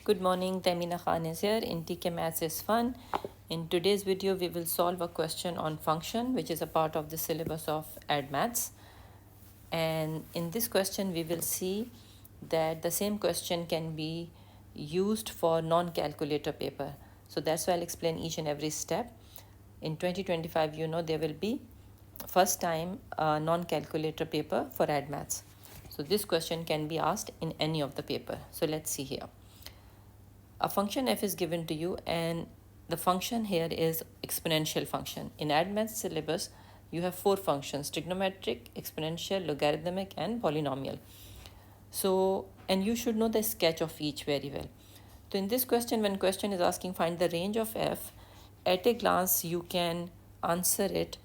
Good morning, Tamina Khan is here in TKMaths is fun. In today's video, we will solve a question on function, which is a part of the syllabus of AdMaths. And in this question, we will see that the same question can be used for non-calculator paper. So that's why I'll explain each and every step. In 2025, there will be first time non-calculator paper for AdMaths. So this question can be asked in any of the paper. So let's see here. A function f is given to you and the function here is exponential function. In AdMaths syllabus, you have 4 functions: trigonometric, exponential, logarithmic and polynomial. So, and you should know the sketch of each very well. So in this question, when question is asking find the range of f, at a glance you can answer it.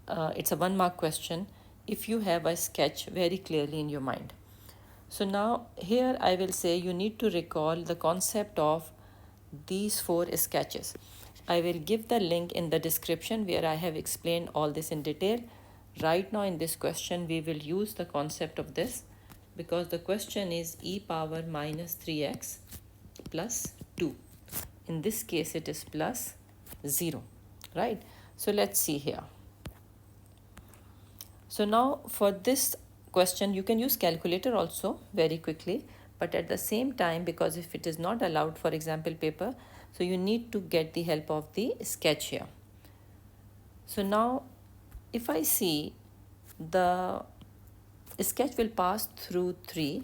It's a 1 mark question if you have a sketch very clearly in your mind. So now here I will say you need to recall the concept of these 4 sketches. I will give the link in the description where I have explained all this in detail. Right now in this question we will use the concept of this because the question is e power minus 3x plus 2. In this case it is plus 0, right? So let's see here. So now for this question you can use calculator also very quickly, but at the same time, because if it is not allowed for example paper, so you need to get the help of the sketch here. So now if I see the sketch will pass through 3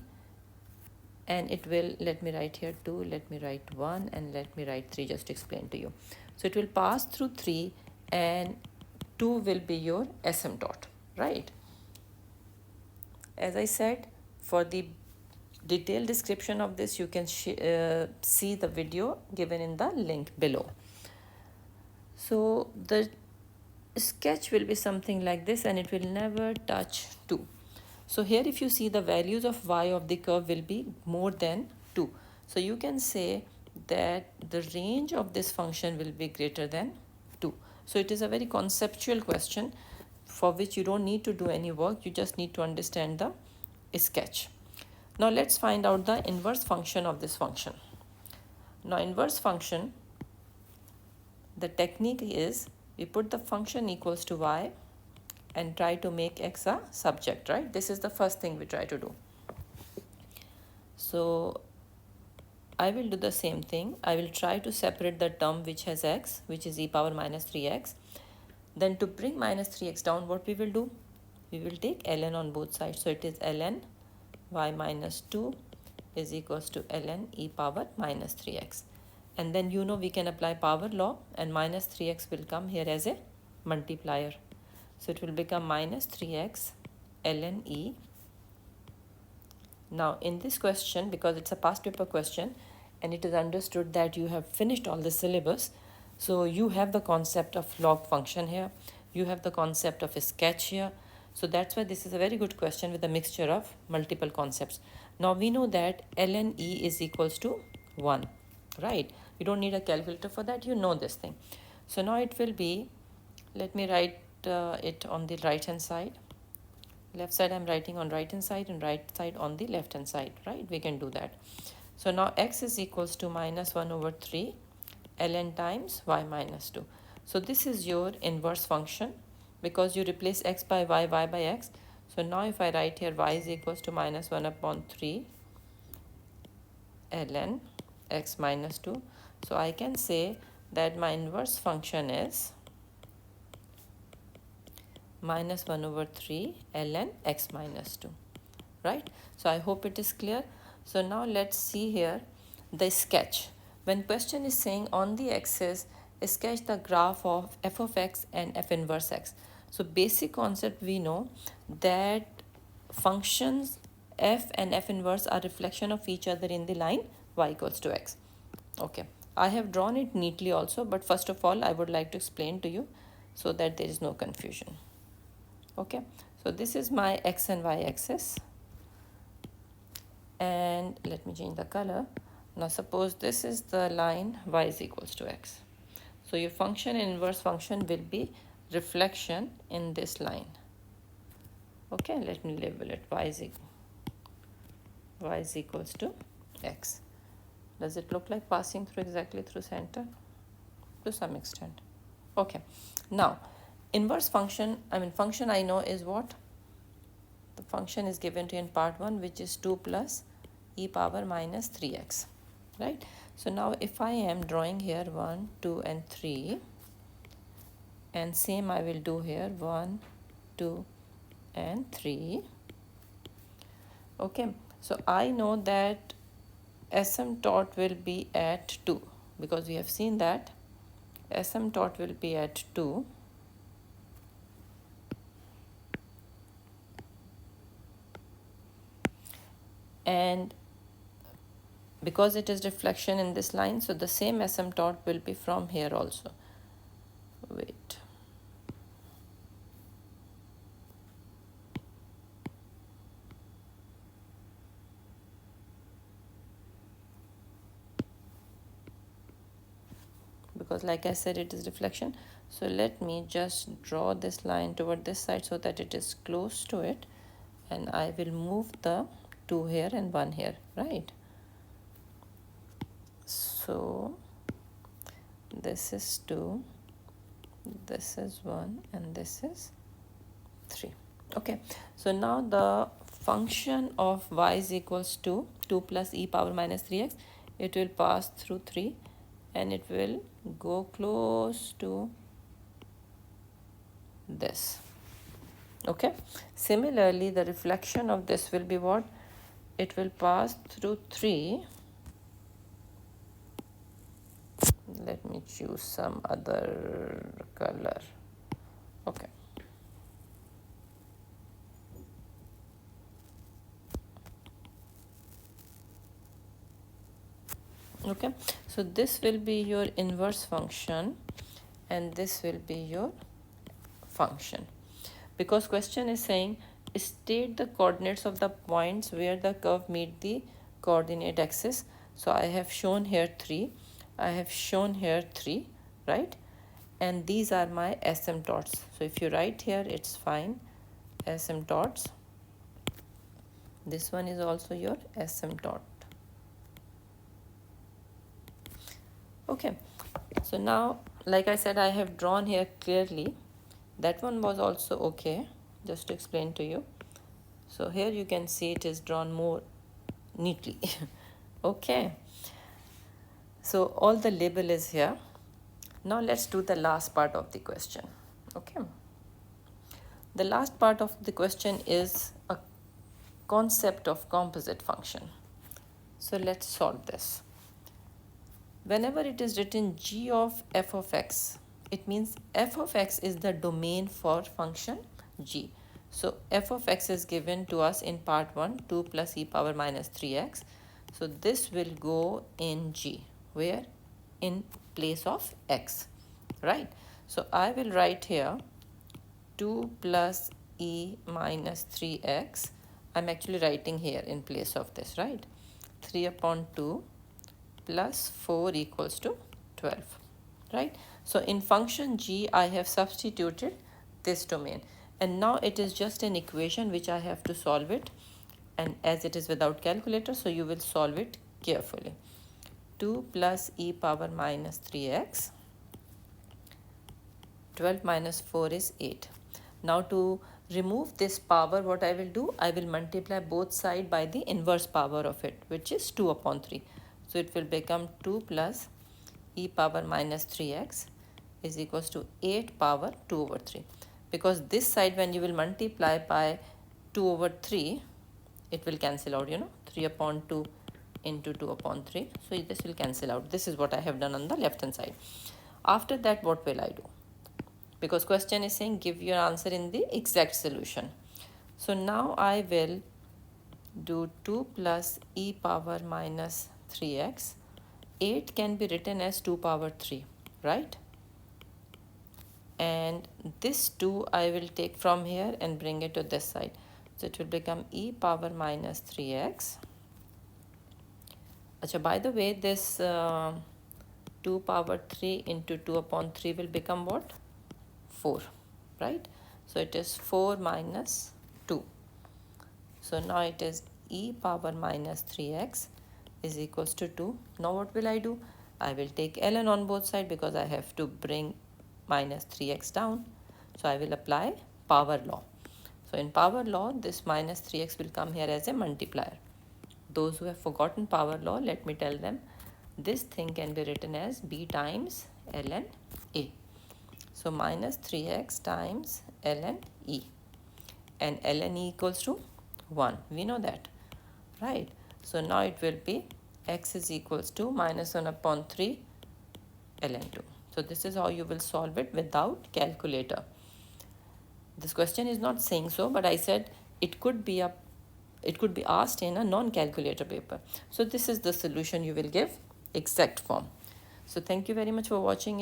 and it will, let me write here 2, let me write 1 and let me write 3 just to explain to you. So it will pass through 3 and 2 will be your asymptote, right? As I said, for the detailed description of this, you can see the video given in the link below. So the sketch will be something like this and it will never touch 2. So here if you see the values of y of the curve will be more than 2. So you can say that the range of this function will be greater than 2. So it is a very conceptual question for which you don't need to do any work, you just need to understand the sketch. Now let's find out the inverse function of this function. Now inverse function, the technique is we put the function equals to y and try to make x a subject, right? This is the first thing we try to do. So I will do the same thing. I will try to separate the term which has x, which is e power minus 3x. Then to bring minus 3x down, what we will do? We will take ln on both sides. So it is ln y minus 2 is equals to ln e power minus 3x. And then we can apply power law and minus 3x will come here as a multiplier. So it will become minus 3x ln e. Now in this question, because it's a past paper question and it is understood that you have finished all the syllabus, so you have the concept of log function here, you have the concept of a sketch here. So that's why this is a very good question with a mixture of multiple concepts. Now we know that ln e is equals to 1, right? You don't need a calculator for that, you know this thing. So now it will be, let me write it on the right hand side. Left side I'm writing on right hand side and right side on the left hand side, right? We can do that. So now x is equals to minus 1 over 3 ln times y minus 2. So this is your inverse function because you replace x by y by x. So now if I write here y is equals to minus 1 upon 3 ln x minus 2. So I can say that my inverse function is minus 1 over 3 ln x minus 2, right? So I hope it is clear. So now let's see here the sketch. When question is saying on the axis sketch the graph of f of x and f inverse x. So basic concept we know that functions f and f inverse are reflection of each other in the line y equals to x. Okay, I have drawn it neatly also, but first of all I would like to explain to you so that there is no confusion. Okay, so this is my x and y axis and let me change the color. Now suppose this is the line y is equals to x. So your function and inverse function will be reflection in this line. Okay, let me label it y is equals to x. Does it look like passing through exactly through center? To some extent. Okay. Now, inverse function, function I know is what? The function is given to you in part 1, which is 2 plus e power minus 3x. Right? So now if I am drawing here 1, 2 and 3, and same I will do here 1, 2 and 3. Okay. So I know that asymptote will be at 2, because we have seen that asymptote will be at 2. And because it is reflection in this line, so the same asymptote will be from here also. Wait. Because like I said, it is reflection. So let me just draw this line toward this side so that it is close to it. And I will move the 2 here and 1 here, right? So this is 2, this is 1, and this is 3. Okay, so now the function of y is equals to 2 plus e power minus 3x. It will pass through 3 and it will go close to this. Okay, similarly the reflection of this will be what? It will pass through 3. Let me choose some other color. Okay. Okay, so this will be your inverse function and this will be your function, because question is saying state the coordinates of the points where the curve meet the coordinate axis. So I have shown here 3, I have shown here 3, right? And these are my asymptotes. So if you write here, it's fine. Asymptotes. This one is also your asymptote. Okay, so now like I said, I have drawn here clearly. That one was also okay, just to explain to you. So here you can see it is drawn more neatly. Okay, so all the label is here. Now let's do the last part of the question. Okay, the last part of the question is a concept of composite function. So let's solve this. Whenever it is written g of f of x, it means f of x is the domain for function g. So f of x is given to us in part 1, 2 plus e power minus 3x. So this will go in g, where? In place of x, right? So I will write here 2 plus e minus 3x. I'm actually writing here in place of this, right? 3 upon 2 plus 4 equals to 12, right? So in function g, I have substituted this domain, and now it is just an equation which I have to solve it, and as it is without calculator, so you will solve it carefully. 2 plus e power minus 3x, 12 minus 4 is 8. Now to remove this power, what I will do, I will multiply both sides by the inverse power of it, which is 2 upon 3. So it will become 2 plus e power minus 3x is equals to 8 power 2 over 3. Because this side, when you will multiply by 2 over 3, it will cancel out, 3 upon 2 into 2 upon 3. So this will cancel out. This is what I have done on the left hand side. After that, what will I do? Because question is saying give your answer in the exact solution. So now I will do 2 plus e power minus 3x. 8 can be written as 2 power 3, right? And this 2 I will take from here and bring it to this side. So it will become e power minus 3x. Achha, by the way, this 2 power 3 into 2 upon 3 will become what? 4, right? So it is 4 minus 2. So now it is e power minus 3x is equals to 2. Now what will I do? I will take ln on both sides because I have to bring minus 3x down. So I will apply power law. So in power law, this minus 3x will come here as a multiplier. Those who have forgotten power law, let me tell them, this thing can be written as b times ln a. So minus 3x times ln e, and ln e equals to 1. We know that, right? So now it will be x is equals to minus 1 upon 3 ln 2. So this is how you will solve it without calculator. This question is not saying so, but I said it could be asked in a non-calculator paper. So this is the solution you will give, exact form. So thank you very much for watching it.